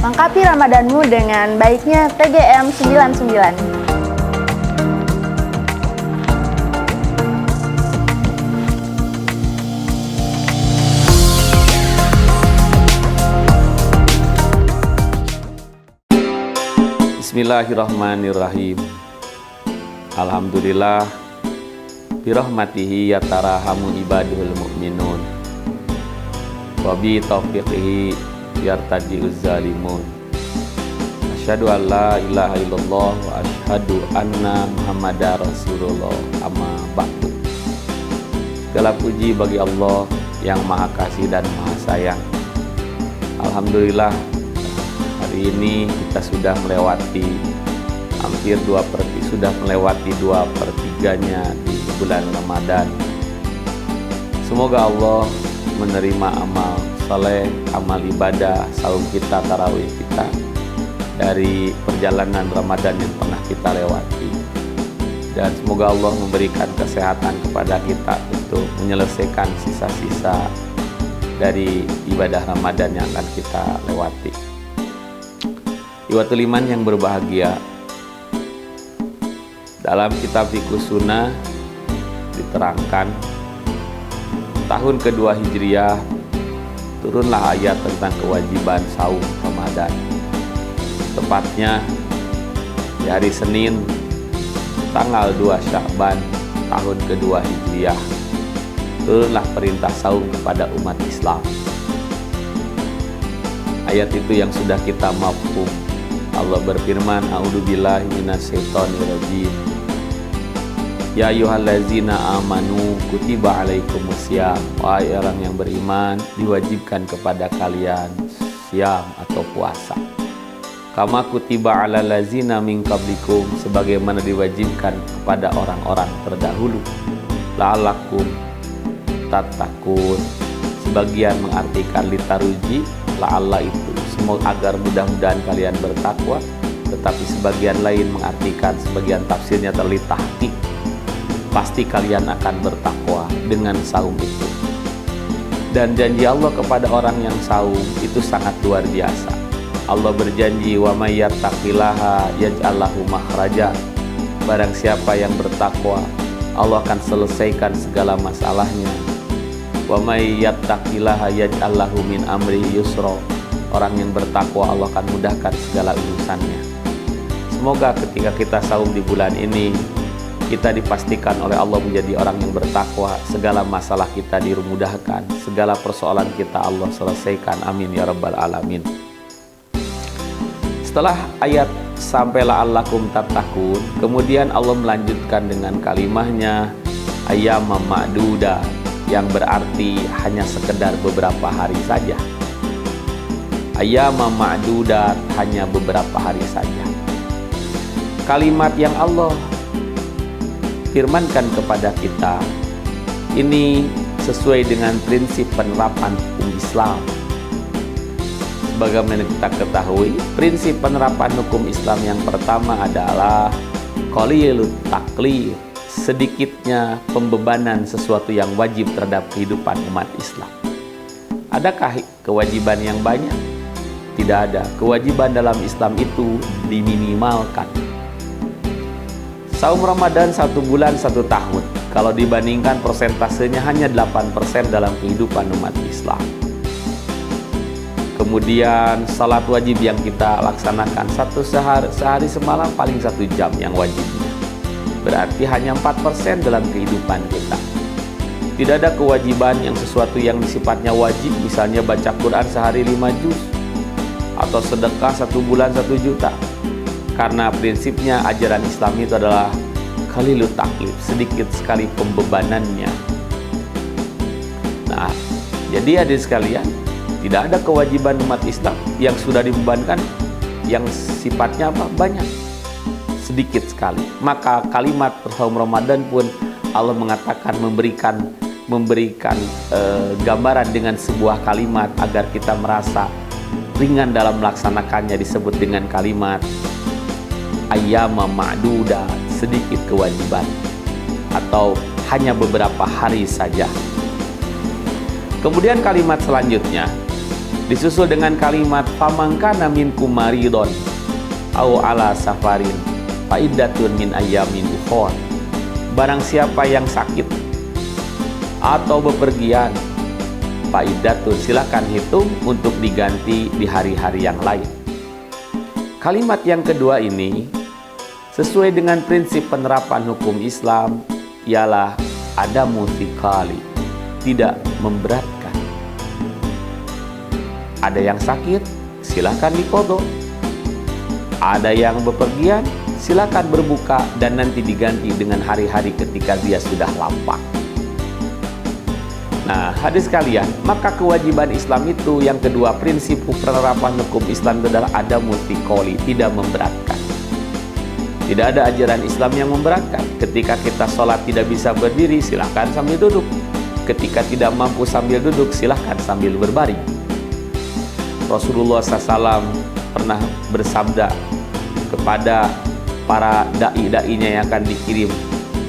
Lengkapi Ramadanmu dengan baiknya PGM 99. Bismillahirrahmanirrahim. Alhamdulillah birahmatihi yatarahamu ibadul mu'minun wa bi taufiqihi yartadi'uz zalimun. Asyhadu an la ilaha illallah wa asyhadu anna muhammadar rasulullah, amma ba'du. Segala puji bagi Allah yang maha kasih dan maha sayang. Alhamdulillah, hari ini kita sudah melewati hampir 2/3-nya di bulan Ramadan. Semoga Allah menerima amal saleh, amal ibadah, saum kita, tarawih kita dari perjalanan Ramadan yang pernah kita lewati. Dan semoga Allah memberikan kesehatan kepada kita untuk menyelesaikan sisa-sisa dari ibadah Ramadan yang akan kita lewati. Ikhwatul iman yang berbahagia, dalam kitab Fiqh Sunnah diterangkan tahun kedua Hijriah turunlah ayat tentang kewajiban saum Ramadan. Tepatnya di hari Senin tanggal 2 Sya'ban tahun kedua Hijriah turunlah perintah saum kepada umat Islam. Ayat itu yang sudah kita mafhum. Allah berfirman, a'udzubillahi minasyaitonirrajim. Ya ayyuhallazina amanu kutiba alaikumusiyam. Wahai orang yang beriman, diwajibkan kepada kalian siam atau puasa. Kama kutiba alal ladzina min qablikum, sebagaimana diwajibkan kepada orang-orang terdahulu. La'allakum tattaqun. Sebagian mengartikan litaruji, la'alla itu semoga agar mudah-mudahan kalian bertakwa, tetapi sebagian lain mengartikan, sebagian tafsirnya terlitahki, pasti kalian akan bertakwa dengan saum itu. Dan janji Allah kepada orang yang saum itu sangat luar biasa. Allah berjanji, wa may yattaqillaha yaj'al lahu makhraja. Barang siapa yang bertakwa, Allah akan selesaikan segala masalahnya. Wa may yattaqillaha yaj'al lahu min amrihi yusra. Orang yang bertakwa Allah akan mudahkan segala urusannya. Semoga ketika kita saum di bulan ini, kita dipastikan oleh Allah menjadi orang yang bertakwa. Segala masalah kita dimudahkan, segala persoalan kita Allah selesaikan. Amin ya rabbal alamin. Setelah ayat sampai la'allakum tattaqun, kemudian Allah melanjutkan dengan kalimahnya ayyamam ma'duda, yang berarti hanya sekedar beberapa hari saja. Ayyamam ma'dudat, hanya beberapa hari saja. Kalimat yang Allah firmankan kepada kita ini sesuai dengan prinsip penerapan hukum Islam. Sebagaimana kita ketahui, prinsip penerapan hukum Islam yang pertama adalah qalilut taklif, sedikitnya pembebanan sesuatu yang wajib terhadap kehidupan umat Islam. Adakah kewajiban yang banyak? Tidak ada. Kewajiban dalam Islam itu diminimalkan. Saum Ramadan 1 bulan 1 tahun, kalau dibandingkan persentasenya hanya 8% dalam kehidupan umat Islam. Kemudian salat wajib yang kita laksanakan sehari semalam paling 1 jam yang wajibnya. Berarti hanya 4% dalam kehidupan kita. Tidak ada kewajiban yang sesuatu yang sifatnya wajib, misalnya baca Quran sehari 5 juz, atau sedekah 1 bulan 1 juta. Karena prinsipnya ajaran Islam itu adalah qalilut taklif, sedikit sekali pembebanannya. Nah, jadi hadirin sekalian, tidak ada kewajiban umat Islam yang sudah dibebankan yang sifatnya apa? Banyak, sedikit sekali. Maka kalimat saum Ramadan pun Allah mengatakan memberikan gambaran dengan sebuah kalimat agar kita merasa ringan dalam melaksanakannya, disebut dengan kalimat ayyamam ma'duda, sedikit kewajiban atau hanya beberapa hari saja. Kemudian kalimat selanjutnya Disusul dengan kalimat famangkana minkum maridon au ala safarin faiddatun min ayyamin ukhra. Barang siapa yang sakit atau bepergian, faidatun, silakan hitung untuk diganti di hari-hari yang lain. Kalimat yang kedua ini sesuai dengan prinsip penerapan hukum Islam, ialah adamu thiqali, tidak memberatkan. Ada yang sakit, silakan diqadha. Ada yang bepergian, silakan berbuka dan nanti diganti dengan hari-hari ketika dia sudah lapang. Nah, hadis kalian, maka kewajiban Islam itu yang kedua, prinsip penerapan hukum Islam itu adalah adamu thiqali, tidak memberatkan. Tidak ada ajaran Islam yang memberatkan. Ketika kita sholat tidak bisa berdiri, silahkan sambil duduk. Ketika tidak mampu sambil duduk, silahkan sambil berbaring. Rasulullah SAW pernah bersabda kepada para da'i-da'inya yang akan dikirim,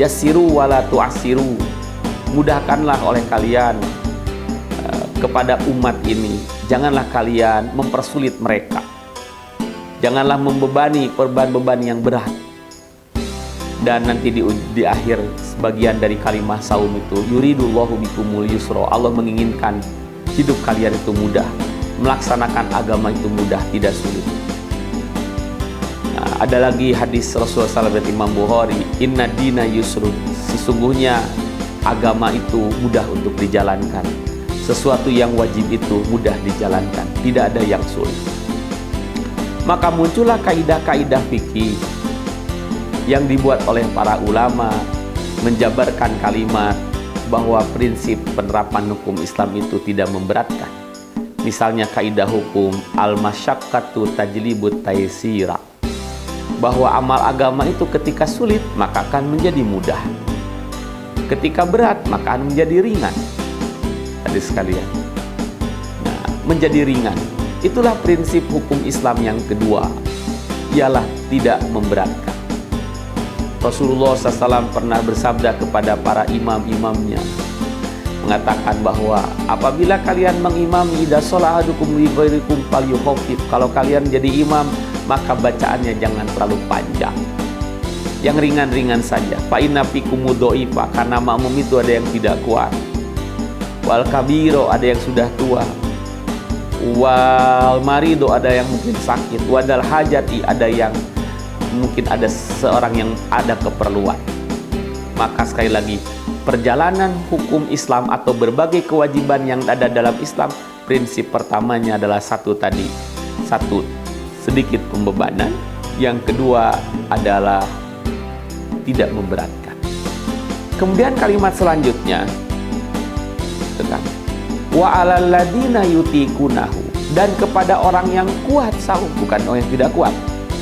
yassiru wala tu'assiru, mudahkanlah oleh kalian kepada umat ini, janganlah kalian mempersulit mereka, janganlah membebani beban-beban yang berat. Dan nanti di akhir sebagian dari kalimat saum itu, yuridullahu bikumul yusra, Allah menginginkan hidup kalian itu mudah, melaksanakan agama itu mudah, tidak sulit. Nah, ada lagi hadis Rasulullah SAW dari Imam Bukhari, inna dina yusrun, sesungguhnya agama itu mudah untuk dijalankan. Sesuatu yang wajib itu mudah dijalankan, tidak ada yang sulit. Maka muncullah kaidah-kaidah fikih yang dibuat oleh para ulama menjabarkan kalimat bahwa prinsip penerapan hukum Islam itu tidak memberatkan. Misalnya kaidah hukum al-masyaqqatu tajlibut taysira, bahwa amal agama itu ketika sulit maka akan menjadi mudah, ketika berat maka akan menjadi ringan. Hadis sekalian, nah, menjadi ringan. Itulah prinsip hukum Islam yang kedua, ialah tidak memberatkan. Rasulullah SAW pernah bersabda kepada para imam-imamnya, mengatakan bahwa apabila kalian mengimami idza shalla ahadukum li ghairikum falyukhaffif, kalau kalian jadi imam maka bacaannya jangan terlalu panjang, yang ringan-ringan saja. Fa inna fikum mudhaifa, karena makmum itu ada yang tidak kuat, wal kabiro, ada yang sudah tua, wal marido, ada yang mungkin sakit, wadal hajati, ada yang mungkin ada seorang yang ada keperluan. Maka sekali lagi, perjalanan hukum Islam atau berbagai kewajiban yang ada dalam Islam, prinsip pertamanya adalah satu, sedikit pembebanan. Yang kedua adalah tidak memberatkan. Kemudian kalimat selanjutnya, wa alal ladina yutikunahu, dan kepada orang yang kuat saum, bukan orang yang tidak kuat.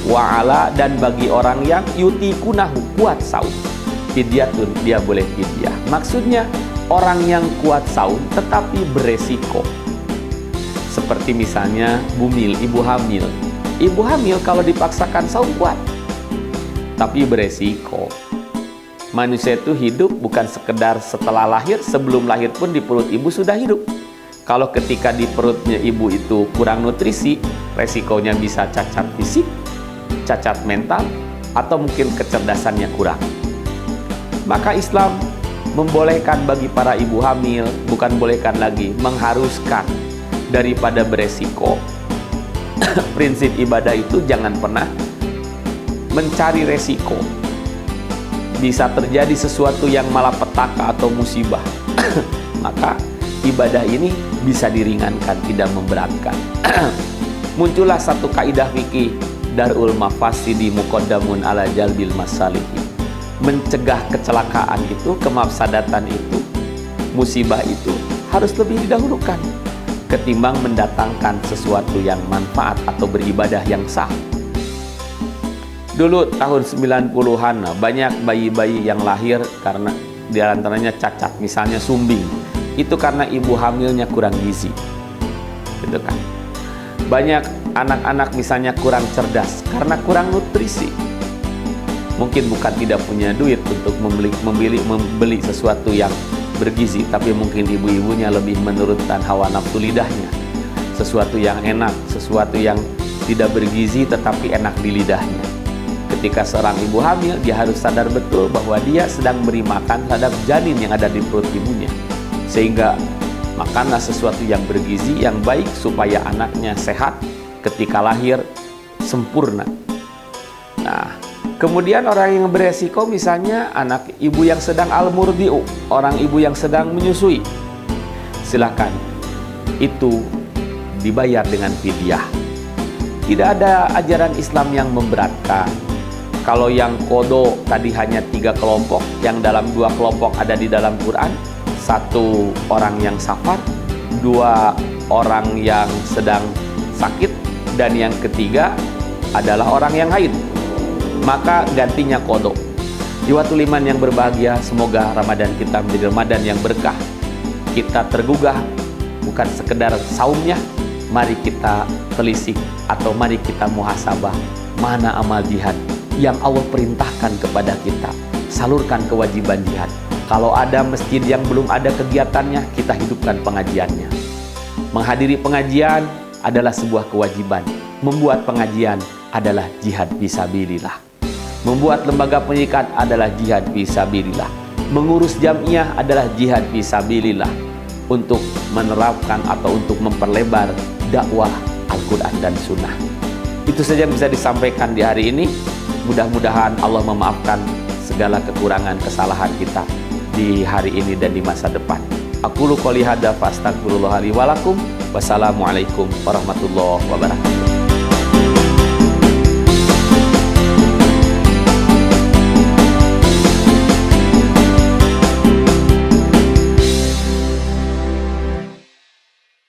Wa ala, dan bagi orang yang yutikunahu, kuat saum, fidyatun, dia boleh fidyah. Maksudnya orang yang kuat saum tetapi beresiko. Seperti misalnya bumil, ibu hamil. Ibu hamil kalau dipaksakan saum kuat, tapi beresiko. Manusia itu hidup bukan sekedar setelah lahir, sebelum lahir pun di perut ibu sudah hidup. Kalau ketika di perutnya ibu itu kurang nutrisi, resikonya bisa cacat fisik, cacat mental, atau mungkin kecerdasannya kurang. Maka Islam membolehkan bagi para ibu hamil, bukan bolehkan lagi, mengharuskan daripada beresiko. Prinsip ibadah itu jangan pernah mencari resiko. Bisa terjadi sesuatu yang malapetaka atau musibah. Maka ibadah ini bisa diringankan, tidak memberatkan. Muncullah satu kaidah fikih, darul mafasidi muqaddamun ala jalbil masalihi. Mencegah kecelakaan itu, kemafsadatan itu, musibah itu harus lebih didahulukan ketimbang mendatangkan sesuatu yang manfaat atau beribadah yang sah. Dulu tahun 90-an banyak bayi-bayi yang lahir karena diantaranya cacat, misalnya sumbing. Itu karena ibu hamilnya kurang gizi, gitu kan. Banyak anak-anak misalnya kurang cerdas karena kurang nutrisi. Mungkin bukan tidak punya duit untuk membeli sesuatu yang bergizi, tapi mungkin ibu-ibunya lebih menurutkan hawa nafsu lidahnya. sesuatu yang enak, sesuatu yang tidak bergizi tetapi enak di lidahnya. Ketika seorang ibu hamil, dia harus sadar betul bahwa dia sedang beri makan terhadap janin yang ada di perut ibunya. Sehingga makanlah sesuatu yang bergizi, yang baik, supaya anaknya sehat ketika lahir sempurna. Nah, kemudian orang yang beresiko, misalnya anak ibu yang sedang al-murdi'u, orang ibu yang sedang menyusui, silakan, itu dibayar dengan fidyah. Tidak ada ajaran Islam yang memberatkan. Kalau yang kodo tadi hanya 3 kelompok, yang dalam 2 kelompok ada di dalam Quran, 1 orang yang safar, 2 orang yang sedang sakit, dan yang ketiga adalah orang yang haid, maka gantinya kodo. Jiwatul iman yang berbahagia, semoga Ramadan kita menjadi Ramadan yang berkah. Kita tergugah bukan sekedar saumnya, mari kita telisik atau mari kita muhasabah, mana amal jihad yang Allah perintahkan kepada kita. Salurkan kewajiban jihad. Kalau ada masjid yang belum ada kegiatannya, kita hidupkan pengajiannya. Menghadiri pengajian adalah sebuah kewajiban. Membuat pengajian adalah jihad fisabilillah. Membuat lembaga pendidikan adalah jihad fisabilillah. Mengurus jamiah adalah jihad fisabilillah, untuk menerapkan atau untuk memperlebar dakwah Al-Quran dan Sunnah. Itu saja yang bisa disampaikan di hari ini. Mudah-mudahan Allah memaafkan segala kekurangan kesalahan kita di hari ini dan di masa depan. Aqulu qouli hadza fa astaghfirullah li wa lakum. Wassalamualaikum warahmatullahi wabarakatuh.